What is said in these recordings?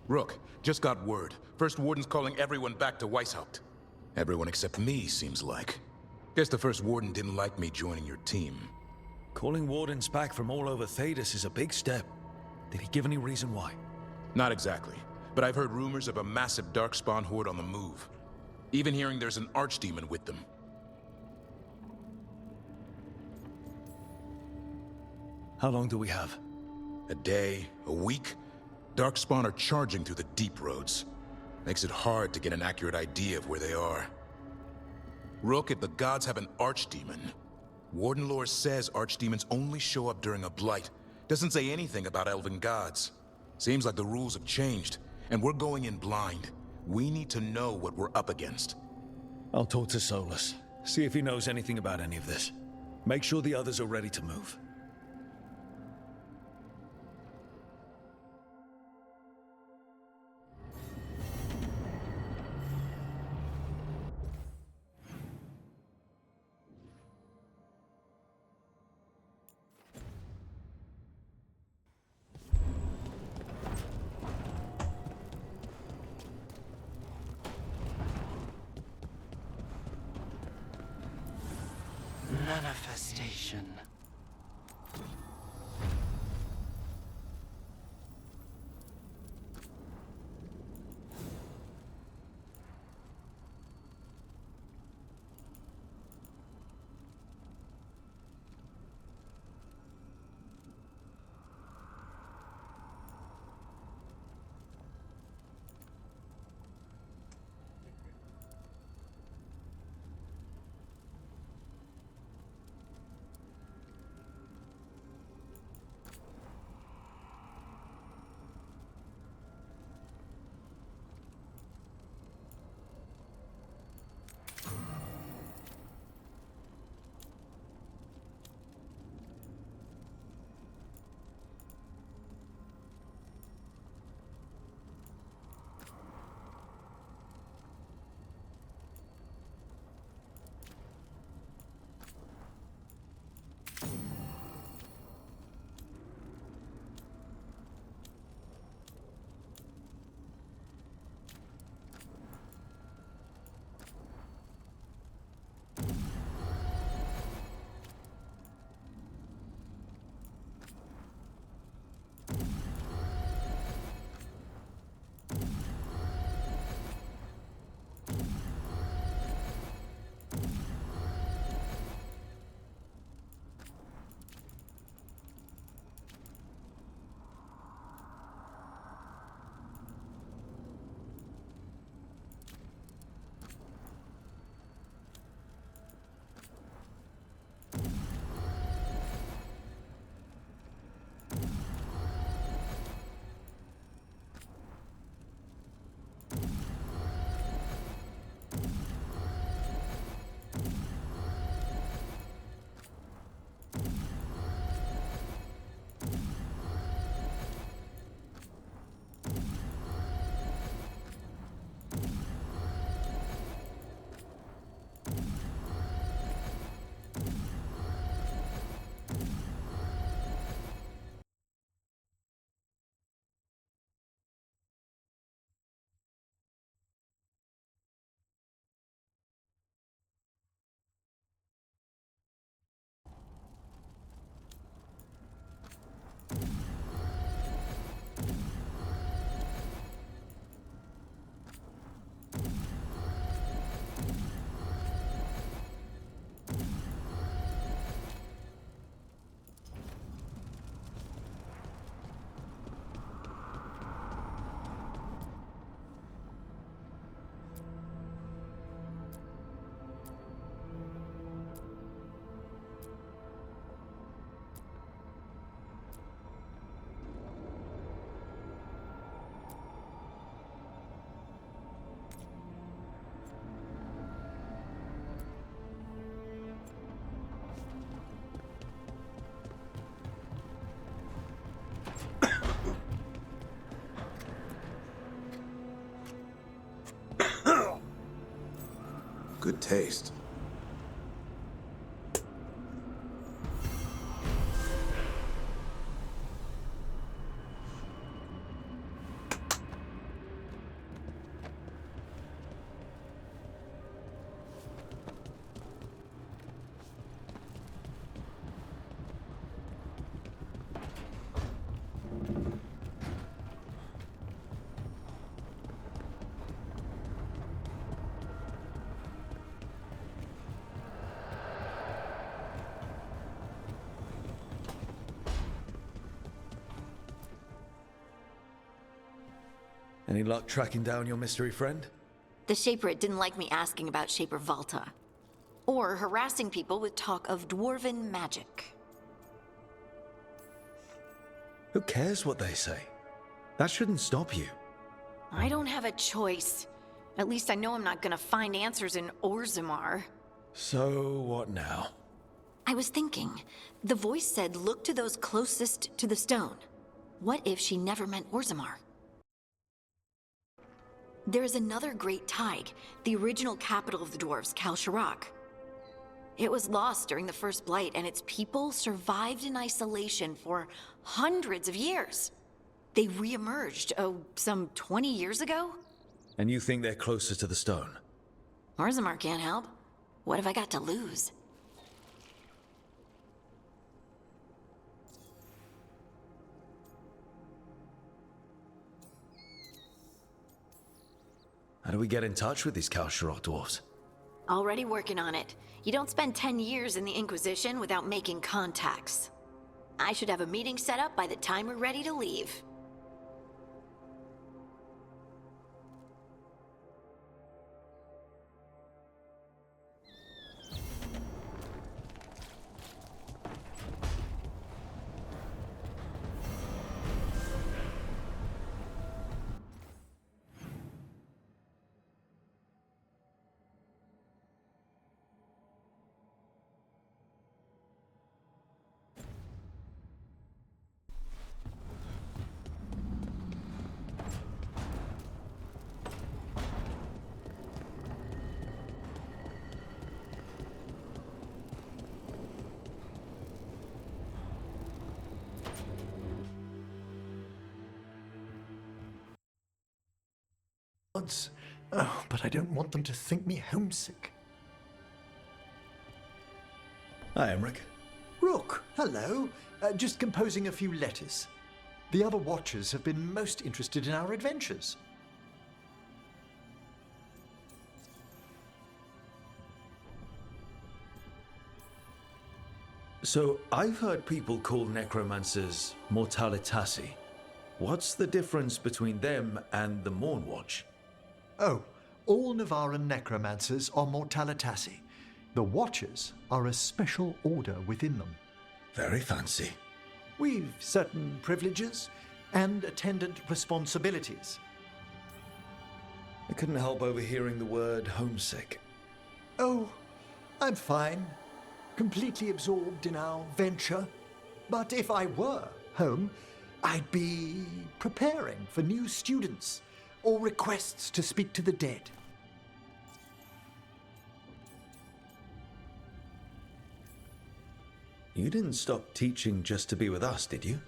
Rook, just got word. First Warden's calling everyone back to Weishaupt. Everyone except me, seems like. Guess the First Warden didn't like me joining your team. Calling Wardens back from all over Thedas is a big step. Did he give any reason why? Not exactly, but I've heard rumors of a massive Darkspawn horde on the move. Even hearing there's an Archdemon with them. How long do we have? A day, a week? Darkspawn are charging through the deep roads. Makes it hard to get an accurate idea of where they are. Rook, if the gods have an Archdemon, Warden lore says Archdemons only show up during a blight. Doesn't say anything about elven gods. Seems like the rules have changed, and we're going in blind. We need to know what we're up against. I'll talk to Solus, see if he knows anything about any of this. Make sure the others are ready to move. Manifestation. Good taste. Any luck tracking down your mystery friend? The Shaperate didn't like me asking about Shaper Valta, or harassing people with talk of dwarven magic. Who cares what they say? That shouldn't stop you. I don't have a choice. At least I know I'm not gonna find answers in Orzammar. So what now? I was thinking, the voice said look to those closest to the stone. What if she never meant Orzammar? There is another great Tig, the original capital of the dwarves, Kalsharak. It was lost during the First Blight, and its people survived in isolation for hundreds of years. They re-emerged, some 20 years ago? And you think they're closer to the stone? Orzammar can't help. What have I got to lose? How do we get in touch with these Kalsharak dwarves? Already working on it. You don't spend 10 years in the Inquisition without making contacts. I should have a meeting set up by the time we're ready to leave. Oh, but I don't want them to think me homesick. Hi, Emmerich. Rook, hello. Just composing a few letters. The other Watchers have been most interested in our adventures. So, I've heard people call necromancers mortalitasi. What's the difference between them and the Mornwatch? Oh, all Navaran necromancers are mortalitasi. The Watchers are a special order within them. Very fancy. We've certain privileges and attendant responsibilities. I couldn't help overhearing the word homesick. Oh, I'm fine. Completely absorbed in our venture. But if I were home, I'd be preparing for new students or requests to speak to the dead. You didn't stop teaching just to be with us, did you?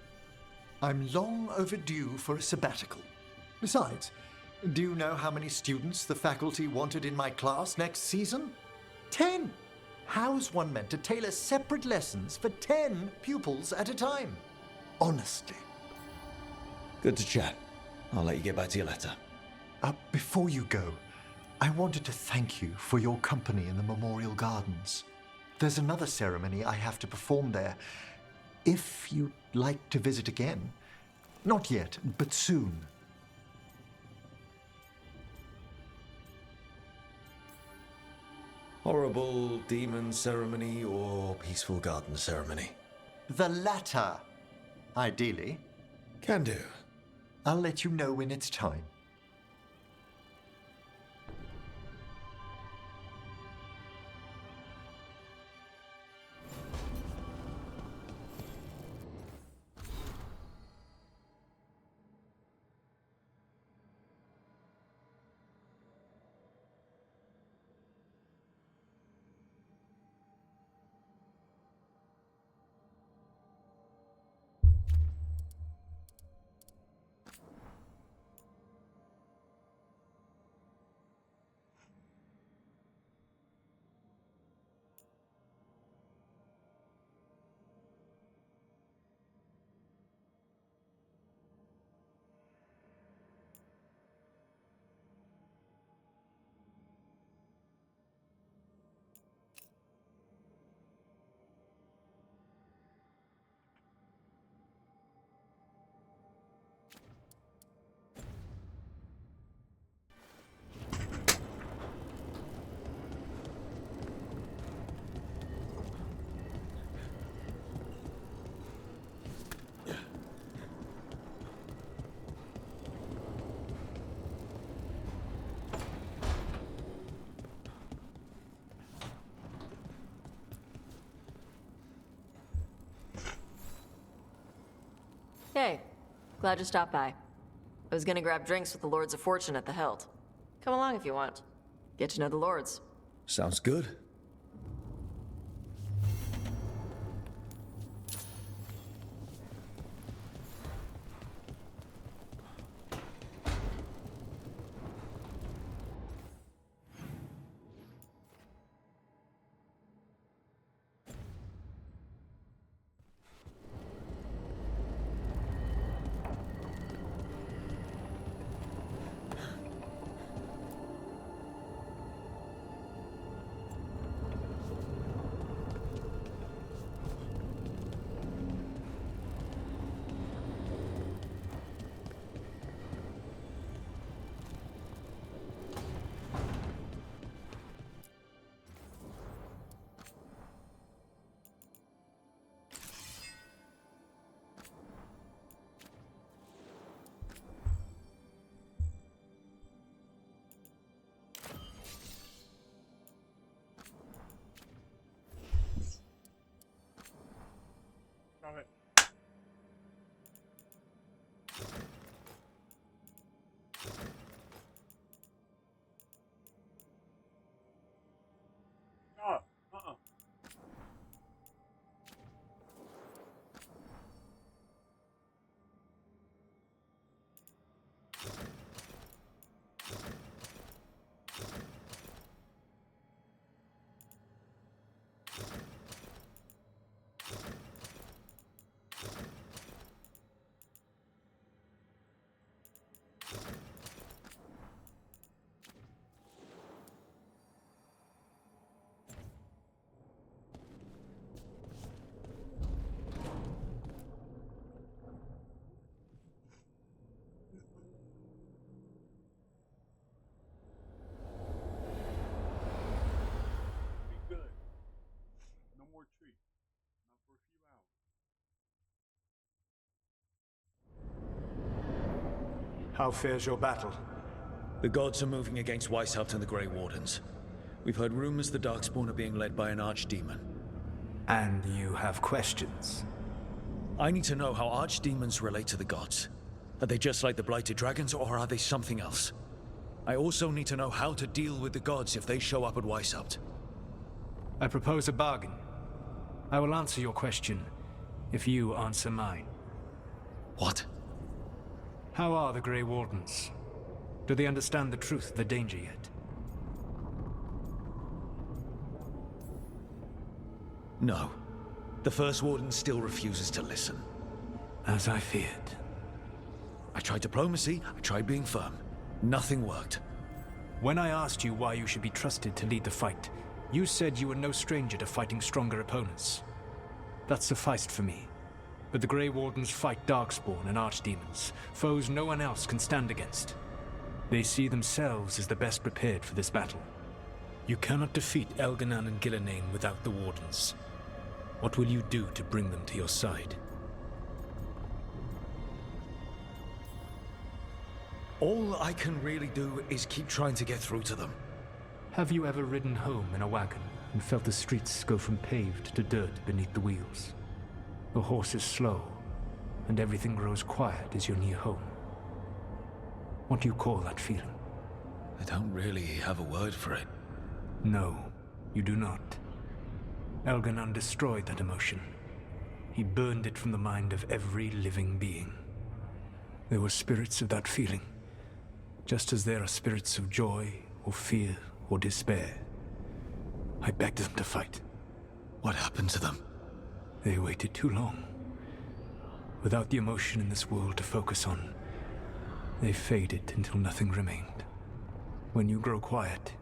I'm long overdue for a sabbatical. Besides, do you know how many students the faculty wanted in my class next season? 10! How's one meant to tailor separate lessons for 10 pupils at a time? Honestly. Good to chat. I'll let you get back to your letter. Before you go, I wanted to thank you for your company in the Memorial Gardens. There's another ceremony I have to perform there. If you'd like to visit again. Not yet, but soon. Horrible demon ceremony or peaceful garden ceremony? The latter, ideally. Can do. I'll let you know when it's time. Glad you stopped by. I was gonna grab drinks with the Lords of Fortune at the Hilt. Come along if you want. Get to know the Lords. Sounds good. Got it. Oh, be good. No more treats. Not for a few hours. How fares your battle? The gods are moving against Weishaupt and the Grey Wardens. We've heard rumors the Darkspawn are being led by an archdemon. And you have questions? I need to know how archdemons relate to the gods. Are they just like the Blighted Dragons, or are they something else? I also need to know how to deal with the gods if they show up at Weishaupt. I propose a bargain. I will answer your question if you answer mine. What? How are the Grey Wardens? Do they understand the truth of the danger yet? No. The First Warden still refuses to listen. As I feared. I tried diplomacy, I tried being firm. Nothing worked. When I asked you why you should be trusted to lead the fight, you said you were no stranger to fighting stronger opponents. That sufficed for me. But the Grey Wardens fight Darkspawn and Archdemons, foes no one else can stand against. They see themselves as the best prepared for this battle. You cannot defeat Elganan and Gillenane without the Wardens. What will you do to bring them to your side? All I can really do is keep trying to get through to them. Have you ever ridden home in a wagon and felt the streets go from paved to dirt beneath the wheels? The horse is slow, and everything grows quiet as you're near home. What do you call that feeling? I don't really have a word for it. No, you do not. Elganan destroyed that emotion. He burned it from the mind of every living being. There were spirits of that feeling, just as there are spirits of joy, or fear, or despair. I begged them to fight. What happened to them? They waited too long. Without the emotion in this world to focus on, they faded until nothing remained. When you grow quiet,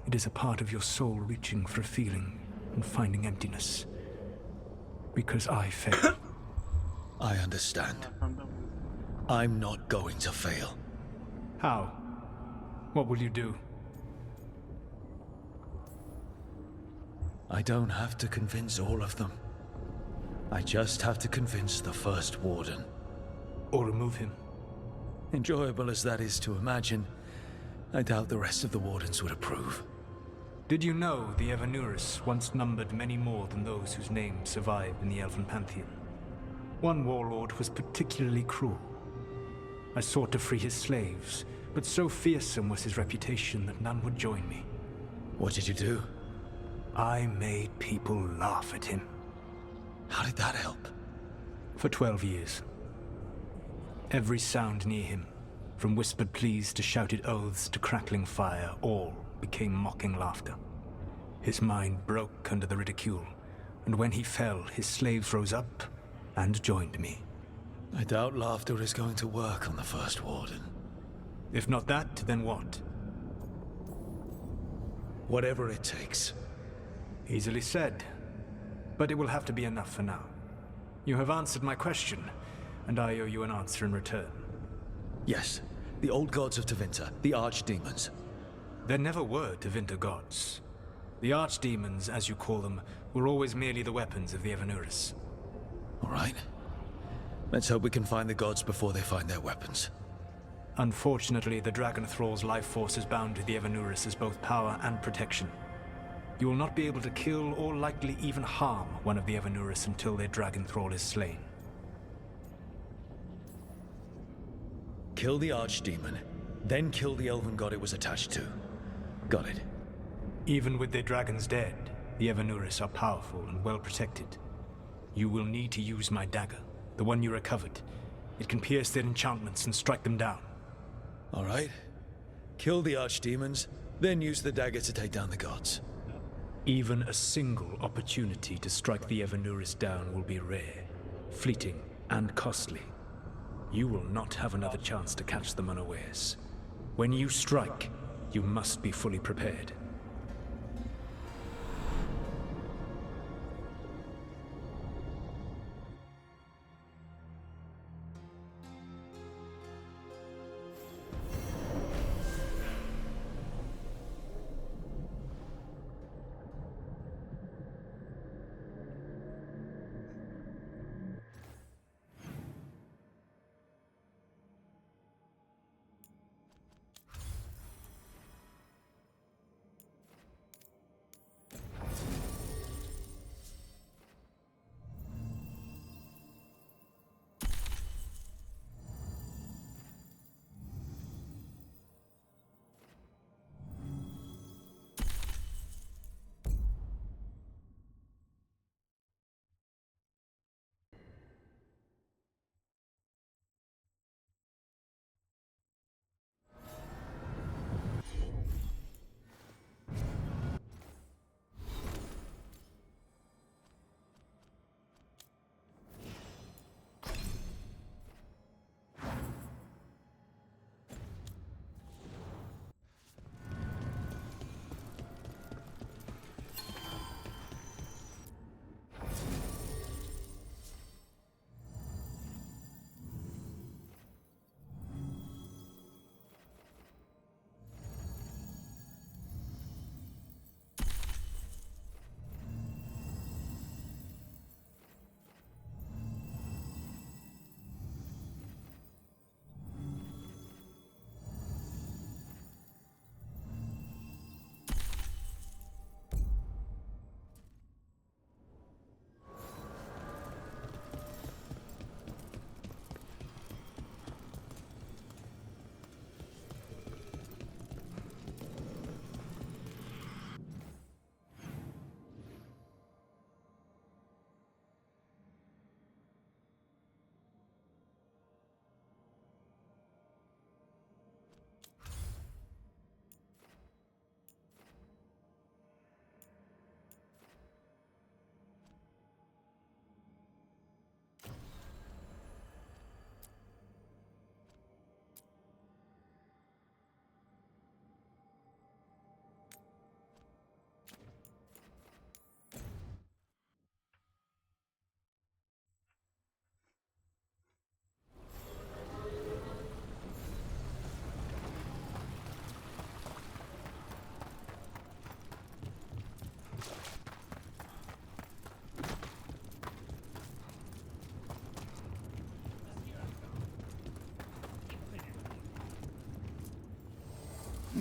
it is a part of your soul reaching for a feeling and finding emptiness. Because I failed. I understand. I'm not going to fail. How? What will you do? I don't have to convince all of them. I just have to convince the First Warden. Or remove him? Enjoyable as that is to imagine, I doubt the rest of the Wardens would approve. Did you know the Evanurus once numbered many more than those whose names survive in the Elven Pantheon? One warlord was particularly cruel, I sought to free his slaves, but so fearsome was his reputation that none would join me. What did you do? I made people laugh at him. How did that help? For 12 years. Every sound near him, from whispered pleas to shouted oaths to crackling fire, all became mocking laughter. His mind broke under the ridicule, and when he fell, his slaves rose up and joined me. I doubt laughter is going to work on the First Warden. If not that, then what? Whatever it takes. Easily said, but it will have to be enough for now. You have answered my question, and I owe you an answer in return. Yes, the old gods of Tevinter, the archdemons. There never were Tevinter gods. The archdemons, as you call them, were always merely the weapons of the Evanurus. All right. Let's hope we can find the gods before they find their weapons. Unfortunately, the Dragon Thrall's life force is bound to the Evanurus as both power and protection. You will not be able to kill or likely even harm one of the Evanurus until their Dragon Thrall is slain. Kill the archdemon, then kill the elven god it was attached to. Got it. Even with their dragons dead, the Evanurus are powerful and well protected. You will need to use my dagger, the one you recovered. It can pierce their enchantments and strike them down. All right. Kill the archdemons, then use the dagger to take down the gods. Even a single opportunity to strike the Evanurus down will be rare, fleeting, and costly. You will not have another chance to catch them unawares. When you strike, you must be fully prepared.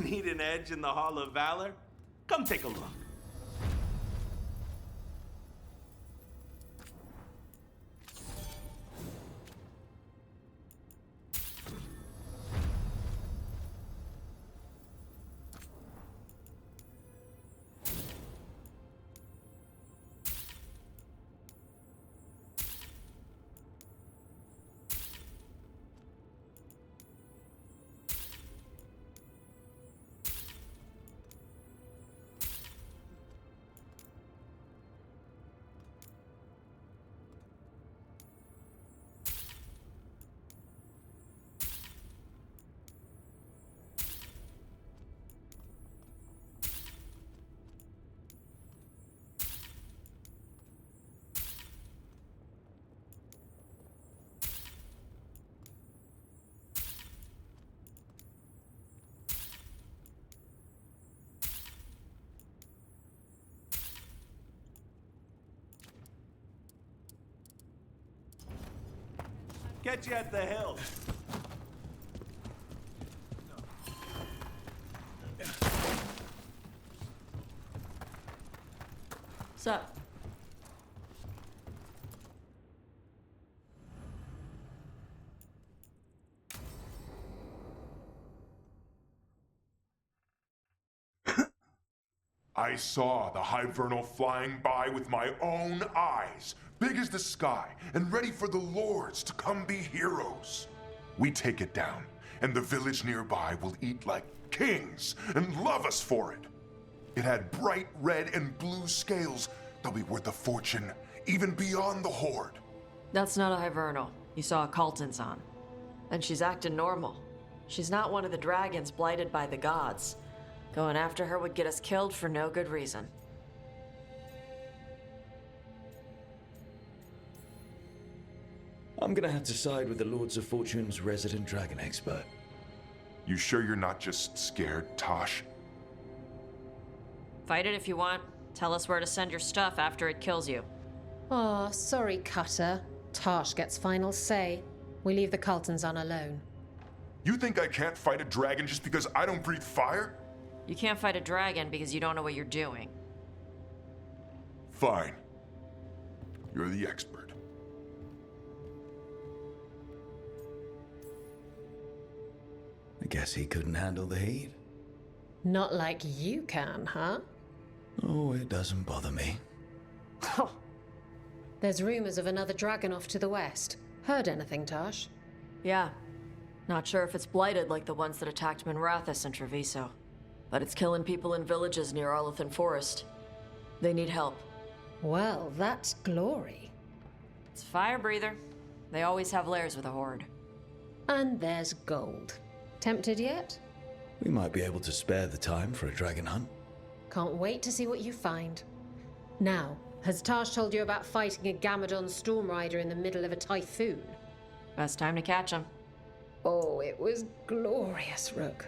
Need an edge in the Hall of Valor? Come take a look. Catch you at the hill. Sup? I saw the Hivernal flying by with my own eyes, big as the sky, and ready for the lords to come be heroes. We take it down, and the village nearby will eat like kings and love us for it. It had bright red and blue scales. They'll be worth a fortune, even beyond the Horde. That's not a Hivernal. You saw a Calton's on. And she's acting normal. She's not one of the dragons blighted by the gods. Going after her would get us killed for no good reason. I'm gonna have to side with the Lords of Fortune's resident dragon expert. You sure you're not just scared, Tosh? Fight it if you want. Tell us where to send your stuff after it kills you. Aw, sorry, Cutter. Tosh gets final say. We leave the Caltons on alone. You think I can't fight a dragon just because I don't breathe fire? You can't fight a dragon because you don't know what you're doing. Fine. You're the expert. I guess he couldn't handle the heat. Not like you can, huh? Oh, it doesn't bother me. There's rumors of another dragon off to the west. Heard anything, Tosh? Yeah. Not sure if it's blighted like the ones that attacked Minrathous and Treviso. But it's killing people in villages near Arlethan Forest. They need help. Well, that's glory. It's fire breather. They always have lairs with a horde. And there's gold. Tempted yet? We might be able to spare the time for a dragon hunt. Can't wait to see what you find. Now, has Tosh told you about fighting a Gamadon Stormrider in the middle of a typhoon? Best time to catch him. Oh, it was glorious, Rook.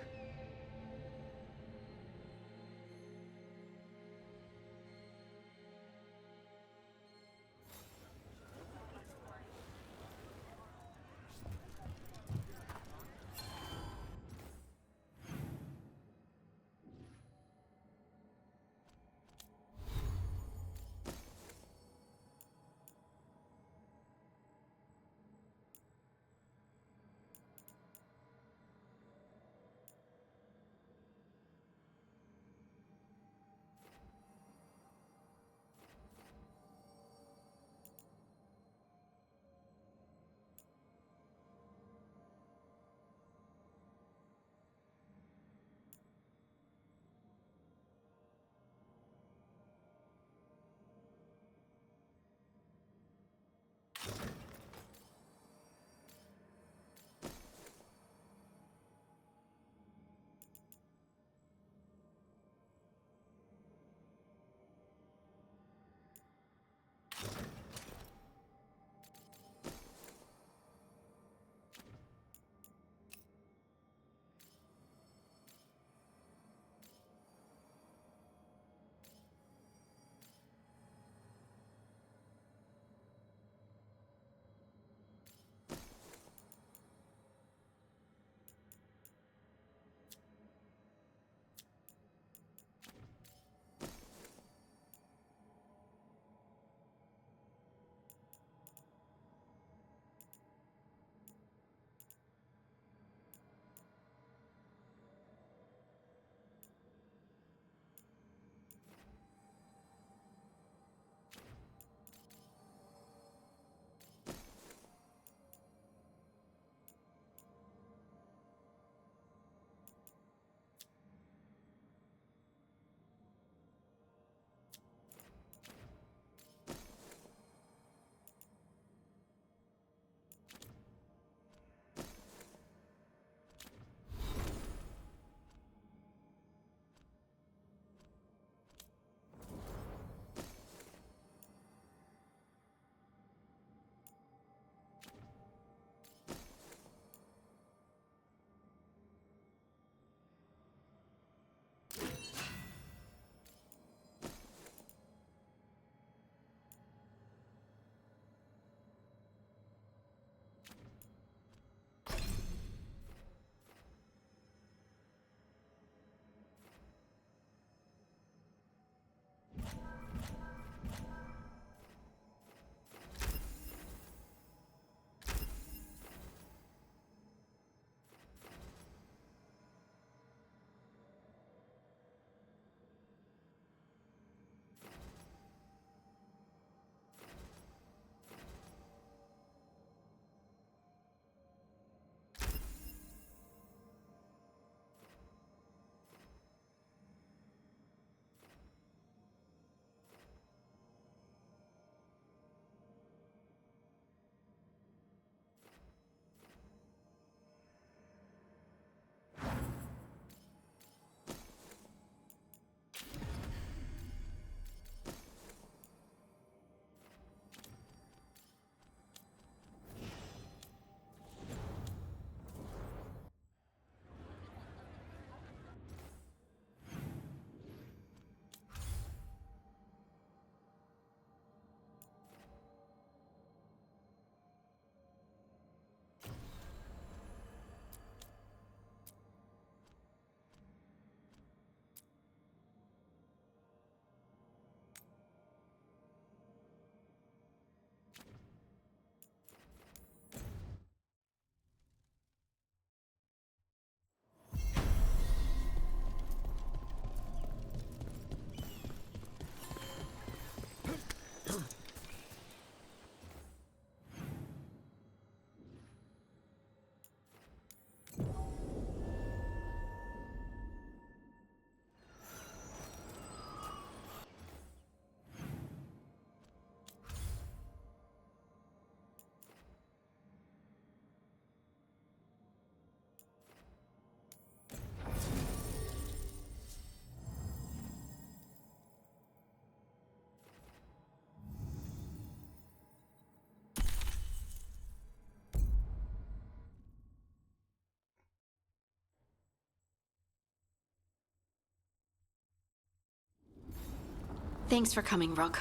Thanks for coming, Rook.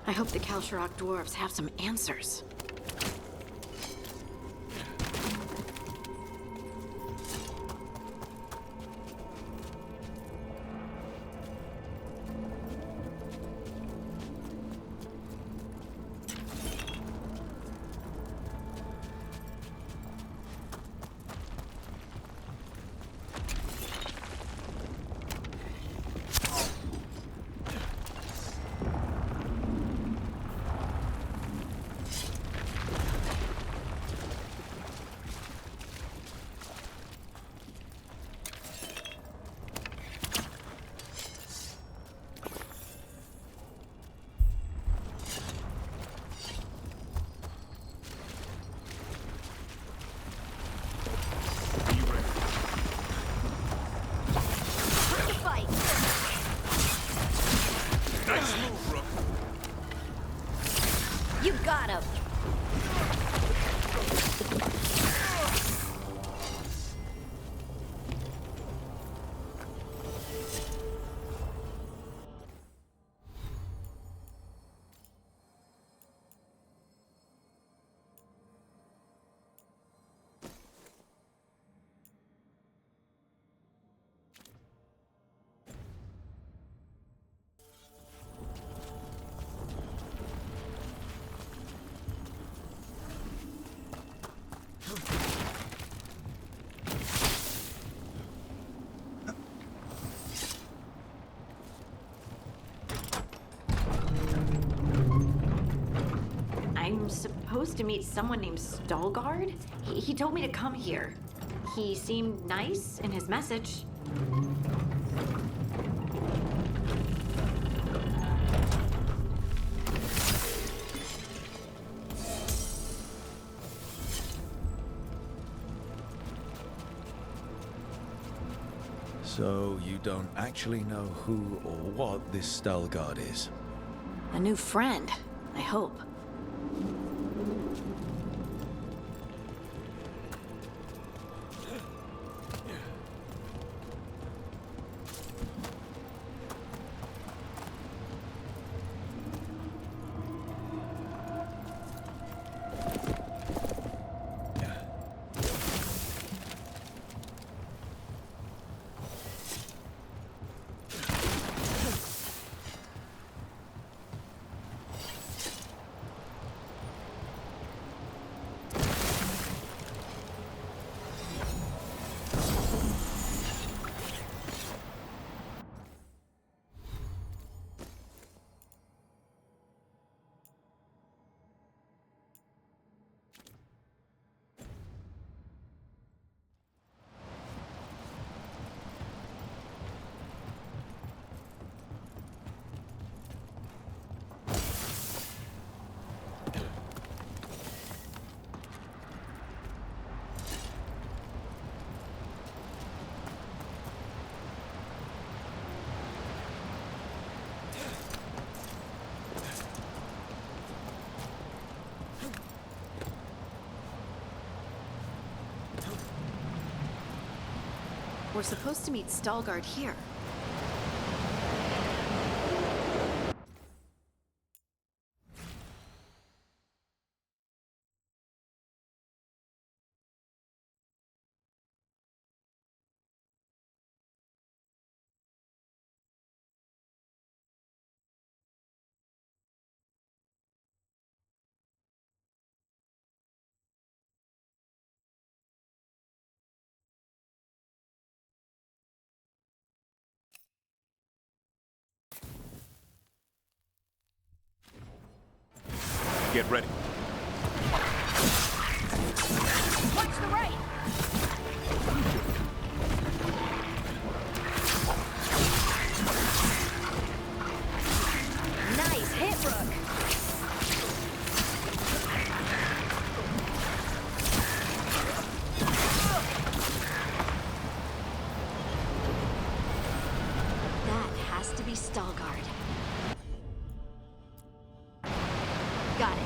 I hope the Kalsharok dwarves have some answers. Nice move, Rook. You got him! I'm supposed to meet someone named Stalgard? He told me to come here. He seemed nice in his message. So you don't actually know who or what this Stalgard is? A new friend, I hope. We're supposed to meet Stalgard here. Get ready. Watch the right! Nice hit, Rook. That has to be Stalguard. Got it.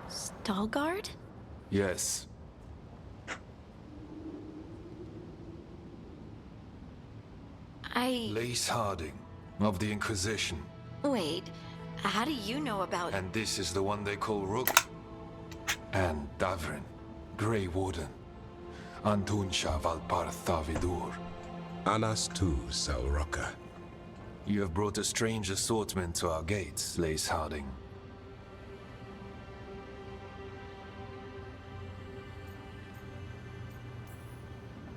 Stalguard? Yes. Lace Harding, of the Inquisition. Wait, how do you know about... And this is the one they call Rook. And Davrin, Grey Warden. Antunsha Valpartha Vidur. Anas tu, Salroka. You have brought a strange assortment to our gates, Lace Harding.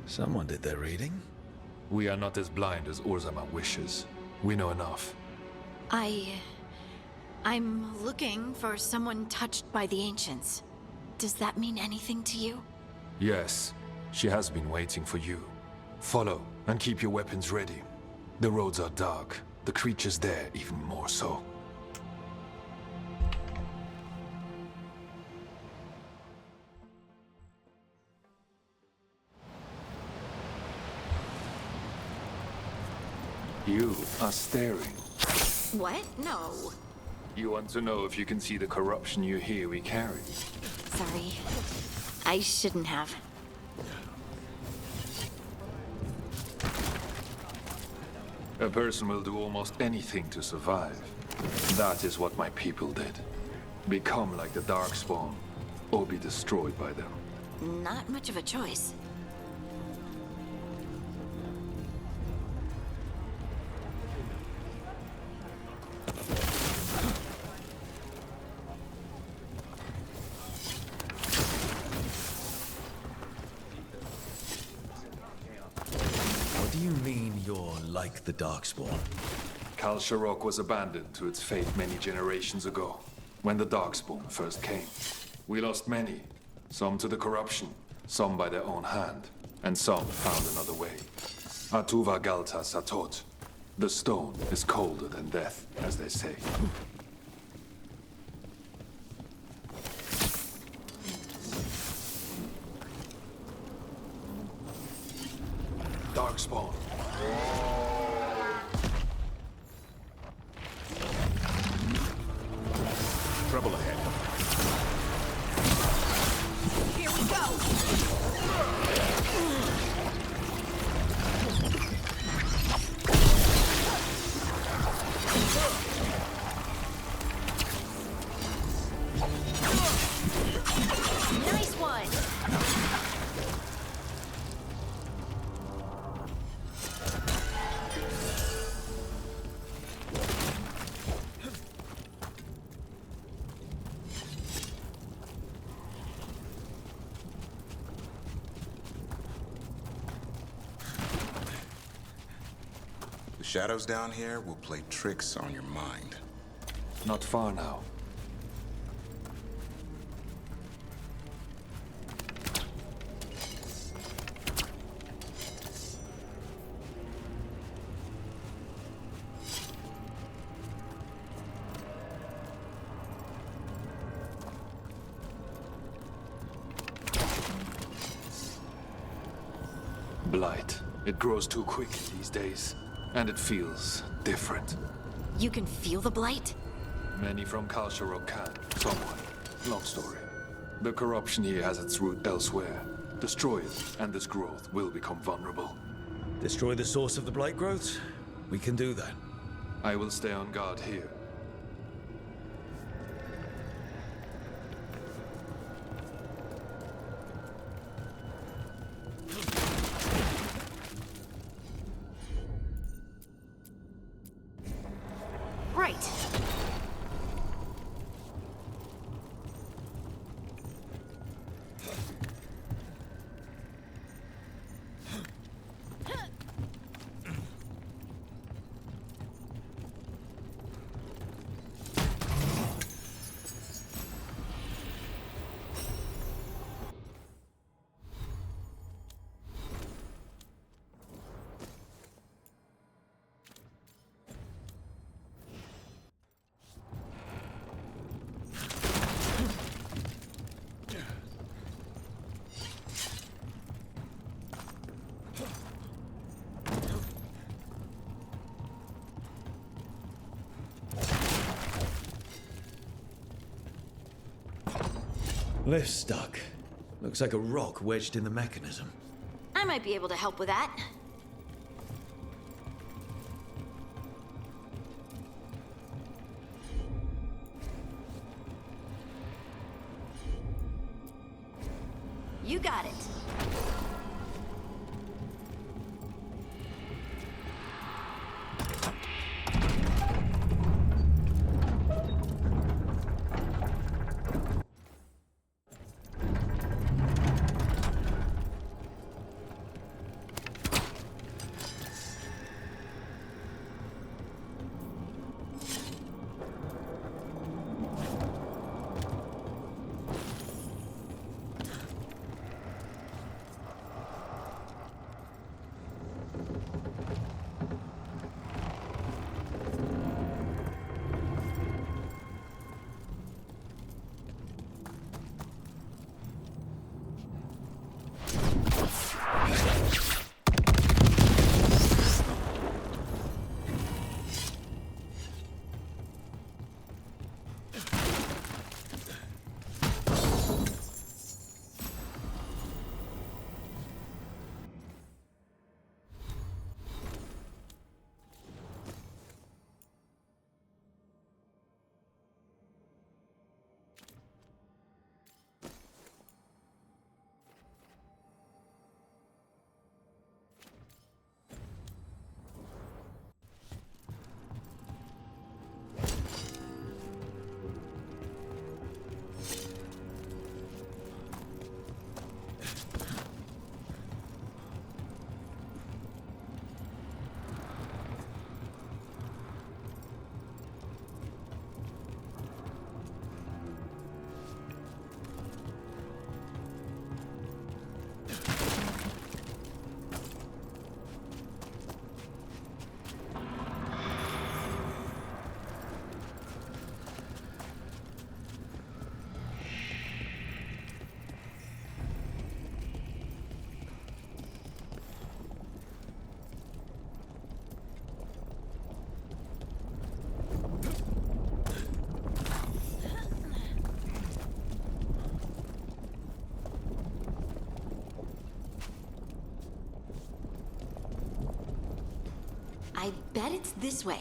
Someone did their reading. We are not as blind as Orzama wishes. We know enough. I'm looking for someone touched by the Ancients. Does that mean anything to you? Yes, she has been waiting for you. Follow, and keep your weapons ready. The roads are dark, the creatures there even more so. You are staring. What? No. You want to know if you can see the corruption you hear we carry? Sorry. I shouldn't have. A person will do almost anything to survive. That is what my people did. Become like the Darkspawn, or be destroyed by them. Not much of a choice. What do you mean you're like the Darkspawn? Kal Sharok was abandoned to its fate many generations ago, when the Darkspawn first came. We lost many, some to the corruption, some by their own hand, and some found another way. Atuva Galta Satot. The stone is colder than death, as they say. Darkspawn. Trouble ahead. Here we go! Nice one! The shadows down here will play tricks on your mind. Not far now. Blight. It grows too quick these days, and it feels different. You can feel the blight? Many from Kal Sharok can, somewhat. Long story. The corruption here has its root elsewhere. Destroy it, and this growth will become vulnerable. Destroy the source of the blight growths? We can do that. I will stay on guard here. Right. Lift's stuck. Looks like a rock wedged in the mechanism. I might be able to help with that. You got it. I bet it's this way.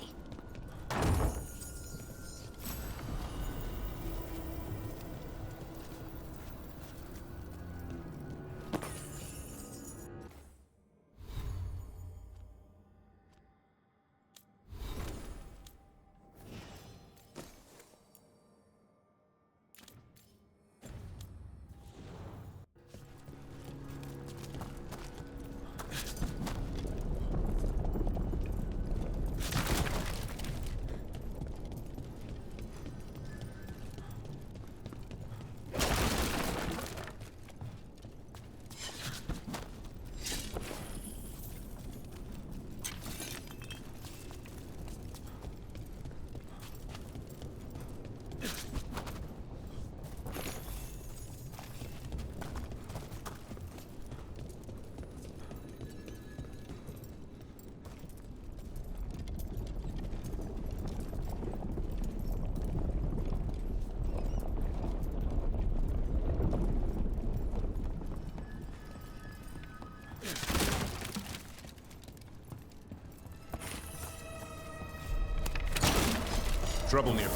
Trouble nearby.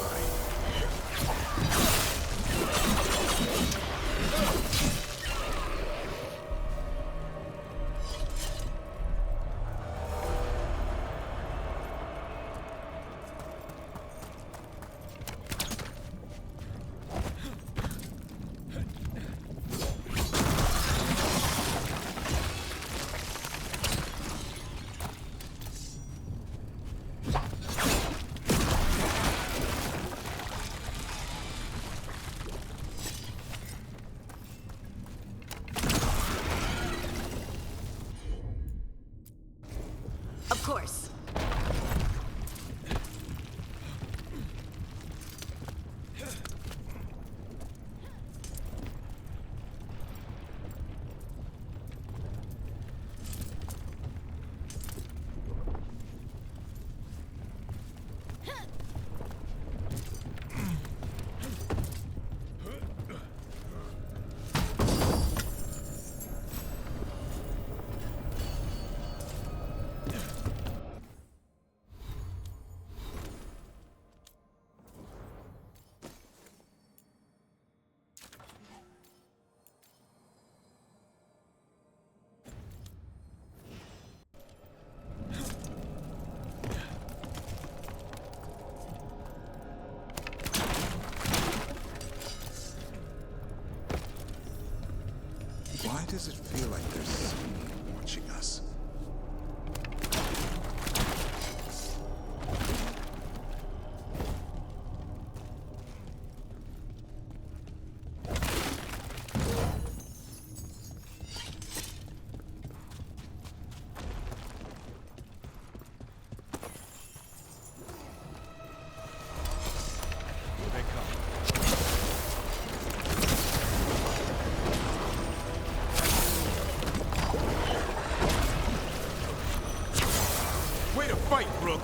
Of course. Why does it feel like there's someone watching us? Here they come. Way to fight, Rook!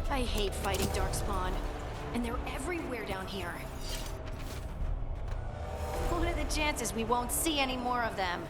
I hate fighting Darkspawn, and they're everywhere down here. What are the chances we won't see any more of them?